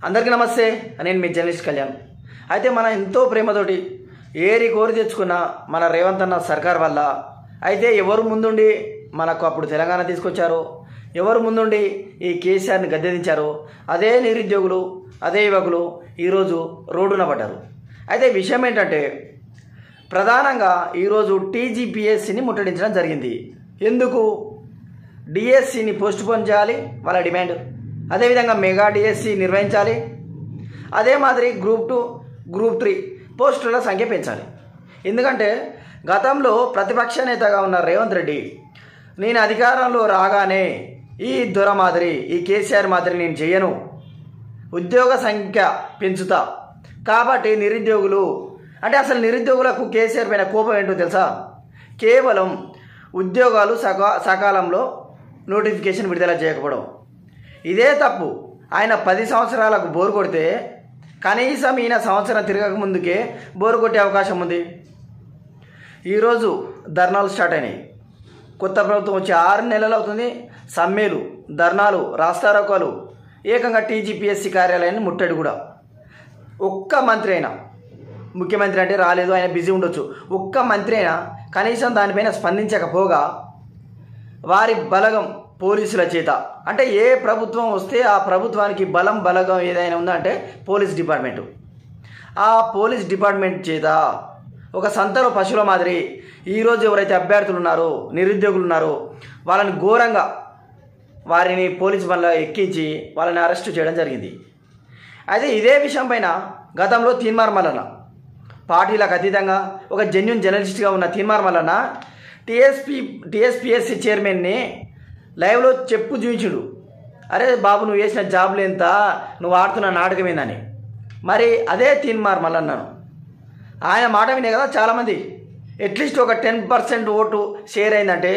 అందరికీ నమస్తే. నేను మీ జర్నలిస్ట్ కళ్యాణ్. అయితే మన ఎంతో ప్రేమతోటి ఏరి కోరి తెచ్చుకున్న మన రేవంత్ అన్న సర్కార్ వల్ల అయితే ఎవరు ముందుండి మనకు అప్పుడు తెలంగాణ తీసుకొచ్చారో, ఎవరు ముందుండి ఈ కేసీఆర్ని గద్దెదించారో అదే నిరుద్యోగులు, అదే యువకులు ఈరోజు రోడ్డున పడ్డారు. అయితే విషయం ఏంటంటే ప్రధానంగా ఈరోజు టీజీపీఎస్సీని ముట్టడించడం జరిగింది. ఎందుకు? డిఎస్సిని పోస్ట్ పోన్ చేయాలి వాళ్ళ డిమాండ్. అదేవిధంగా మెగా డిఎస్సి నిర్వహించాలి. అదే మాదిరి గ్రూప్ 2, గ్రూప్ 3 పోస్టుల సంఖ్య పెంచాలి. ఎందుకంటే గతంలో ప్రతిపక్ష నేతగా ఉన్న రేవంత్ రెడ్డి నేను అధికారంలో రాగానే ఈ దొర మాదిరి, ఈ కేసీఆర్ మాదిరి నేను చేయను, ఉద్యోగ సంఖ్య పెంచుతా, కాబట్టి నిరుద్యోగులు అంటే అసలు నిరుద్యోగులకు కేసీఆర్ పైన కోపం ఏంటో తెలుసా? కేవలం ఉద్యోగాలు సకాలంలో నోటిఫికేషన్ విడుదల చేయకపోవడం. ఇదే తప్పు. ఆయన 10 సంవత్సరాలకు బోరు కొడితే కనీసం ఈయన సంవత్సరం తిరగక ముందుకే బోరు కొట్టే అవకాశం ఉంది. ఈరోజు ధర్నాలు స్టార్ట్ అయినాయి. కొత్త ప్రభుత్వం వచ్చి 6 నెలలు అవుతుంది. సమ్మెలు, ధర్నాలు, రాస్తారోకోలు, ఏకంగా టీజీపీఎస్సీ కార్యాలయాన్ని ముట్టడి కూడా. ఒక్క మంత్రి అయినా, ముఖ్యమంత్రి అంటే రాలేదు, ఆయన బిజీ ఉండొచ్చు, ఒక్క మంత్రి అయినా కనీసం దానిపైన స్పందించకపోగా వారి బలగం పోలీసుల చేత, అంటే ఏ ప్రభుత్వం వస్తే ఆ ప్రభుత్వానికి బలగం ఏదైనా ఉందంటే పోలీస్ డిపార్ట్మెంటు. ఆ పోలీస్ డిపార్ట్మెంట్ చేత ఒక సంతలో పశువుల మాదిరి ఈరోజు ఎవరైతే అభ్యర్థులు ఉన్నారో, నిరుద్యోగులు ఉన్నారో వాళ్ళని ఘోరంగా వారిని పోలీసు బండ్లో ఎక్కించి వాళ్ళని అరెస్టు చేయడం జరిగింది. అయితే ఇదే విషయం పైన గతంలో తీన్మార్ మల్లన్న, పార్టీలకు అతీతంగా ఒక జెన్యూన్ జర్నలిస్ట్గా ఉన్న తీన్మార్ మల్లన్న టీఎస్పీఎస్సీ చైర్మన్ని లైవ్లో చెప్పు చూపించుడు. అరే బాబు, నువ్వు వేసిన జాబులు ఎంత, నువ్వు ఆడుతున్న నాటకం ఏందని. మరి అదే తీన్మార్ మల్లన్నను ఆయన మాట వినే కదా చాలామంది అట్లీస్ట్ ఒక 10% ఓటు షేర్ అయిందంటే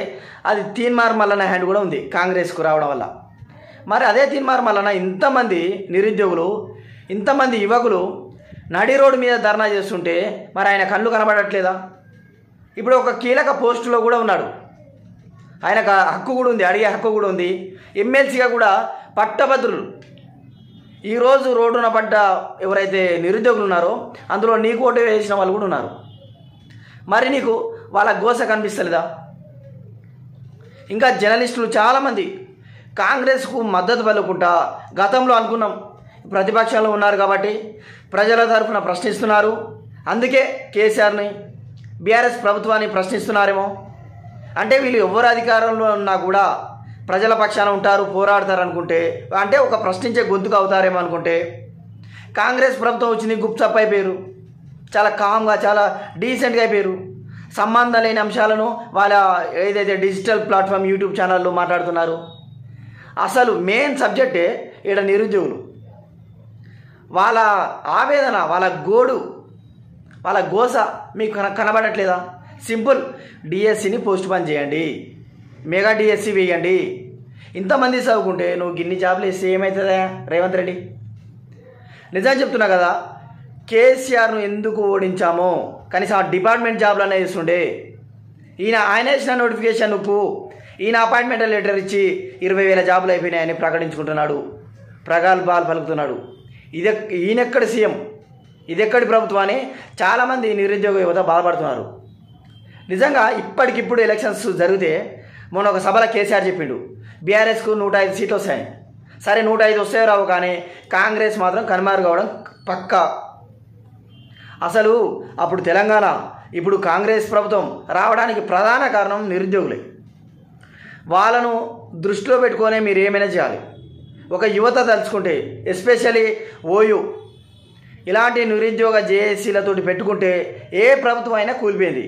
అది తీన్మార్ మల్లన్న హ్యాండ్ కూడా ఉంది కాంగ్రెస్కు రావడం వల్ల. మరి అదే తీన్మార్ మల్లన్న ఇంతమంది నిరుద్యోగులు, ఇంతమంది యువకులు నడి రోడ్డు మీద ధర్నా చేస్తుంటే మరి ఆయన కళ్ళు కనబడట్లేదా? ఇప్పుడు ఒక కీలక పోస్టులో కూడా ఉన్నాడు. ఆయనకు హక్కు కూడా ఉంది, అడిగే హక్కు కూడా ఉంది. ఎమ్మెల్సీగా కూడా పట్టభద్రులు. ఈరోజు రోడ్డున పడ్డ ఎవరైతే నిరుద్యోగులు ఉన్నారో అందులో నీకు ఓటు వేసిన వాళ్ళు కూడా ఉన్నారు. మరి నీకు వాళ్ళ గోస కనిపిస్తలేదా? ఇంకా జర్నలిస్టులు చాలామంది కాంగ్రెస్కు మద్దతు పలుకుంటా గతంలో అనుకున్నాం ప్రతిపక్షంలో ఉన్నారు కాబట్టి ప్రజల తరఫున ప్రశ్నిస్తున్నారు, అందుకే కేసీఆర్ని, బీఆర్ఎస్ ప్రభుత్వాన్ని ప్రశ్నిస్తున్నారేమో. అంటే వీళ్ళు ఎవరు అధికారంలో ఉన్నా కూడా ప్రజల పక్షాన ఉంటారు, పోరాడతారు అనుకుంటే, అంటే ఒక ప్రశ్నించే గొంతుకు అవుతారేమో అనుకుంటే కాంగ్రెస్ ప్రభుత్వం వచ్చింది, గుప్చప్ అయిపోయారు, చాలా కామ్గా, చాలా డీసెంట్గా అయిపోయారు. సంబంధం లేని అంశాలను వాళ్ళ ఏదైతే డిజిటల్ ప్లాట్ఫామ్ యూట్యూబ్ ఛానల్లో మాట్లాడుతున్నారు. అసలు మెయిన్ సబ్జెక్టే ఈడ నిరుద్యోగులు. వాళ్ళ ఆవేదన, వాళ్ళ గోడు, వాళ్ళ గోస మీకు కనబడట్లేదా? సింపుల్, డిఎస్సిని పోస్ట్ పోన్ చేయండి, మెగా డిఎస్సి వేయండి. ఇంతమంది చదువుకుంటే నువ్వు గిన్ని జాబులు వేస్తే ఏమవుతుందా రేవంత్ రెడ్డి? నిజం చెప్తున్నా కదా, కేసీఆర్ను ఎందుకు ఓడించామో కనీసం ఆ డిపార్ట్మెంట్ జాబ్లు అనేది ఇస్తుండే. ఆయన వేసిన నోటిఫికేషన్కు ఈయన అపాయింట్మెంట్ లెటర్ ఇచ్చి 20,000 జాబులు అయిపోయినాయని ప్రకటించుకుంటున్నాడు, ప్రగల్భాలు పలుకుతున్నాడు. ఈయనెక్కడి సీఎం, ఇదెక్కడి ప్రభుత్వం అని చాలామంది నిరుద్యోగ యువత బాధపడుతున్నారు. నిజంగా ఇప్పటికిప్పుడు ఎలక్షన్స్ జరిగితే మొన్న ఒక సభలో కేసీఆర్ చెప్పిండు బీఆర్ఎస్కు 105 సీట్లు వస్తాయని. సరే 105 వస్తాయో రావు, కానీ కాంగ్రెస్ మాత్రం కనుమరుగు కావడం పక్కా. అసలు అప్పుడు తెలంగాణ, ఇప్పుడు కాంగ్రెస్ ప్రభుత్వం రావడానికి ప్రధాన కారణం నిరుద్యోగులే. వాళ్ళను దృష్టిలో పెట్టుకొని మీరు ఏమైనా చేయాలి. ఒక యువత తలుచుకుంటే, ఎస్పెషల్లీ ఓయూ ఇలాంటి నిరుద్యోగ జేఏసీలతోటి పెట్టుకుంటే ఏ ప్రభుత్వం అయినా కూలిపోయింది.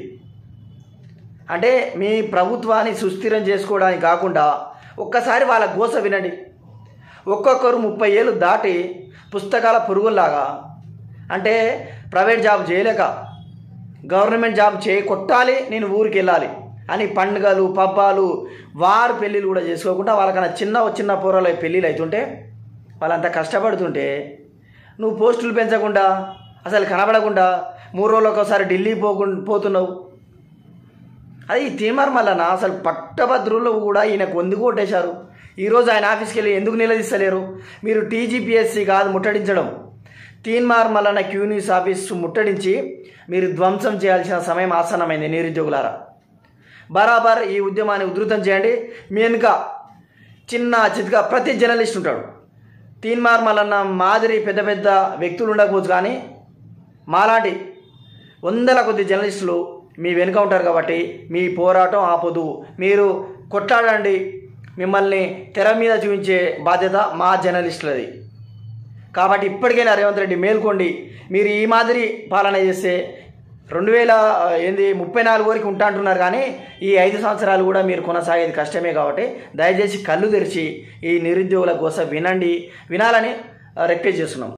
అంటే మీ ప్రభుత్వాన్ని సుస్థిరం చేసుకోవడానికి కాకుండా ఒక్కసారి వాళ్ళ గోస వినండి. ఒక్కొక్కరు 30 ఏళ్ళు దాటి పుస్తకాల పురుగుల్లాగా, అంటే ప్రైవేట్ జాబ్ చేయలేక గవర్నమెంట్ జాబ్ కొట్టాలి, నేను ఊరికి వెళ్ళాలి అని పండుగలు, పబ్బాలు, వారు పెళ్ళిళ్ళు కూడా చేసుకోకుండా వాళ్ళకన్నా చిన్న పూర్వల పెళ్ళిళ్ళు అవుతుంటే, వాళ్ళంతా కష్టపడుతుంటే నువ్వు పోస్టులు పెంచకుండా, అసలు కనబడకుండా 3 రోజులకు ఒకసారి ఢిల్లీ పోతున్నావు. అది తీన్మార్ మల్లన్న అసలు పట్టభద్రులు కూడా ఈయనకు ఎందుకు కొట్టేశారు? ఈరోజు ఆయన ఆఫీస్కి వెళ్ళి ఎందుకు నిలదీస్తలేరు? మీరు టీజీపీఎస్సీ కాదు ముట్టడించడం, Teenmar Mallanna Q News office ముట్టడించి మీరు ధ్వంసం చేయాల్సిన సమయం ఆసన్నమైంది. నిరుద్యోగులారా, బరాబర్ ఈ ఉద్యమాన్ని ఉధృతం చేయండి. మీ వెనుక చిన్న చితక ప్రతి జర్నలిస్ట్ ఉంటాడు. తీన్మార్ మల్లన్న మాదిరి పెద్ద పెద్ద వ్యక్తులు ఉండకపోవచ్చు, కానీ మాలాంటి వందల కొద్ది జర్నలిస్టులు మీ వెనుక ఉంటారు. కాబట్టి మీ పోరాటం ఆపొద్దు, మీరు కొట్లాడండి. మిమ్మల్ని తెర మీద చూపించే బాధ్యత మా జర్నలిస్టులది. కాబట్టి ఇప్పటికైనా రేవంత్ రెడ్డి మేల్కోండి. మీరు ఈ మాదిరి పాలన చేస్తే 2034 వరకు ఉంటా అంటున్నారు, కానీ ఈ 5 సంవత్సరాలు కూడా మీరు కొనసాగేది కష్టమే. కాబట్టి దయచేసి కళ్ళు తెరిచి ఈ నిరుద్యోగుల కోసం వినాలని రిక్వెస్ట్ చేస్తున్నాం.